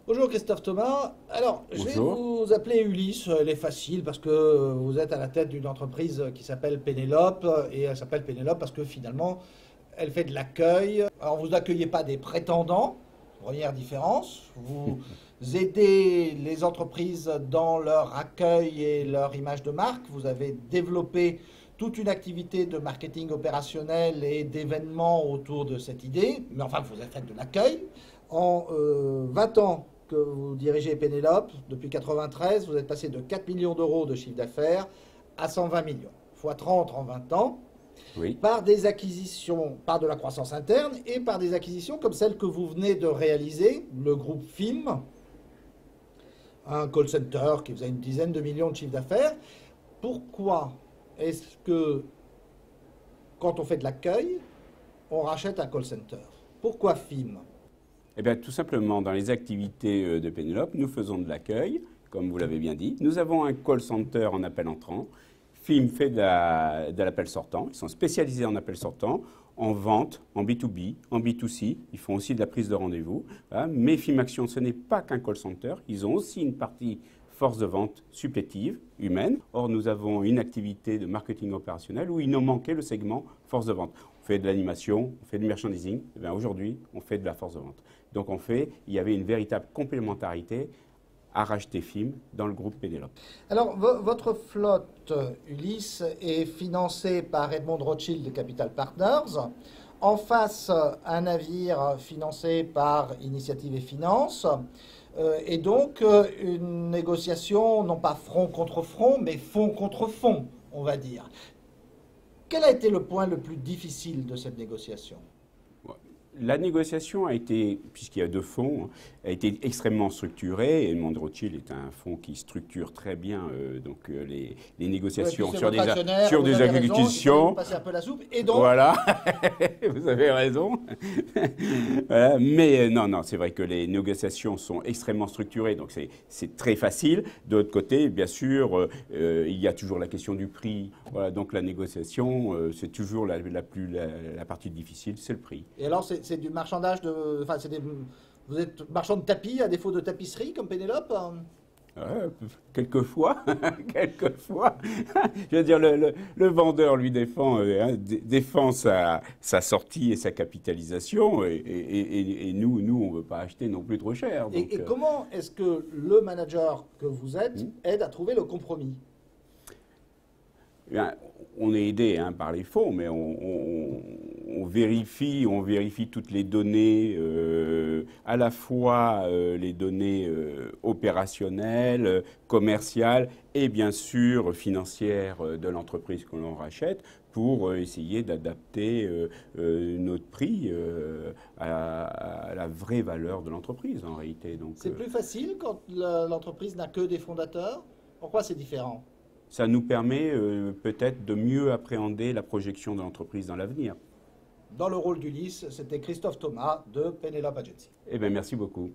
Bonjour Christophe Thomas. Alors, je vais vous appeler Ulysse. Elle est facile parce que vous êtes à la tête d'une entreprise qui s'appelle Pénélope. Et elle s'appelle Pénélope parce que finalement, elle fait de l'accueil. Alors, vous n'accueillez pas des prétendants, première différence. Vous aidez les entreprises dans leur accueil et leur image de marque. Vous avez développé toute une activité de marketing opérationnel et d'événements autour de cette idée. Mais enfin, vous avez fait de l'accueil. En 20 ans que vous dirigez Pénélope, depuis 1993, vous êtes passé de 4 millions d'euros de chiffre d'affaires à 120 millions, fois 30 en 20 ans, oui, par des acquisitions, par de la croissance interne et par des acquisitions comme celle que vous venez de réaliser, le groupe FIM, un call center qui faisait une dizaine de millions de chiffre d'affaires. Pourquoi est-ce que, quand on fait de l'accueil, on rachète un call center? Pourquoi FIM? Eh bien, tout simplement, dans les activités de Pénélope, nous faisons de l'accueil, comme vous l'avez bien dit. Nous avons un call center en appel entrant. FIM fait de l'appel sortant. Ils sont spécialisés en appel sortant, en vente, en B2B, en B2C. Ils font aussi de la prise de rendez-vous. Voilà. Mais FIM Action, ce n'est pas qu'un call center. Ils ont aussi une partie force de vente supplétive, humaine. Or, nous avons une activité de marketing opérationnel où il nous manquait le segment force de vente. On fait de l'animation, on fait du merchandising. Eh bien, aujourd'hui, on fait de la force de vente. Donc, il y avait une véritable complémentarité à racheter FIM dans le groupe Pénélope. Alors, votre flotte, Ulysse, est financée par Edmond Rothschild de Capital Partners. En face, un navire financé par Initiative et Finance. Et donc, une négociation, non pas front contre front, mais fond contre fond, on va dire. Quel a été le point le plus difficile de cette négociation? La négociation a été, puisqu'il y a deux fonds, a été extrêmement structurée. Edmond de Rothschild est un fonds qui structure très bien les négociations sur des acquisitions. Passer un peu la soupe. Et donc, voilà, vous avez raison. Voilà. Mais non, c'est vrai que les négociations sont extrêmement structurées, donc c'est très facile. De l'autre côté, bien sûr, il y a toujours la question du prix. Voilà, donc la négociation, c'est toujours la partie difficile, c'est le prix. Et alors, c'est du marchandage de... Enfin, vous êtes marchand de tapis à défaut de tapisserie comme Pénélope? Quelquefois, quelquefois. Je veux dire, le vendeur lui défend sa sortie et sa capitalisation, et nous, on ne veut pas acheter non plus trop cher. Donc, et comment est-ce que le manager que vous êtes aide à trouver le compromis? Bien, on est aidé par les fonds, mais on vérifie toutes les données, à la fois les données opérationnelles, commerciales et bien sûr financières de l'entreprise que l'on rachète pour essayer d'adapter notre prix à la vraie valeur de l'entreprise en réalité. C'est plus facile quand l'entreprise n'a que des fondateurs? Pourquoi c'est différent? Ça nous permet peut-être de mieux appréhender la projection de l'entreprise dans l'avenir. Dans le rôle d'Ulysse, c'était Christophe Thomas de Pénélope Agency. Eh bien, merci beaucoup.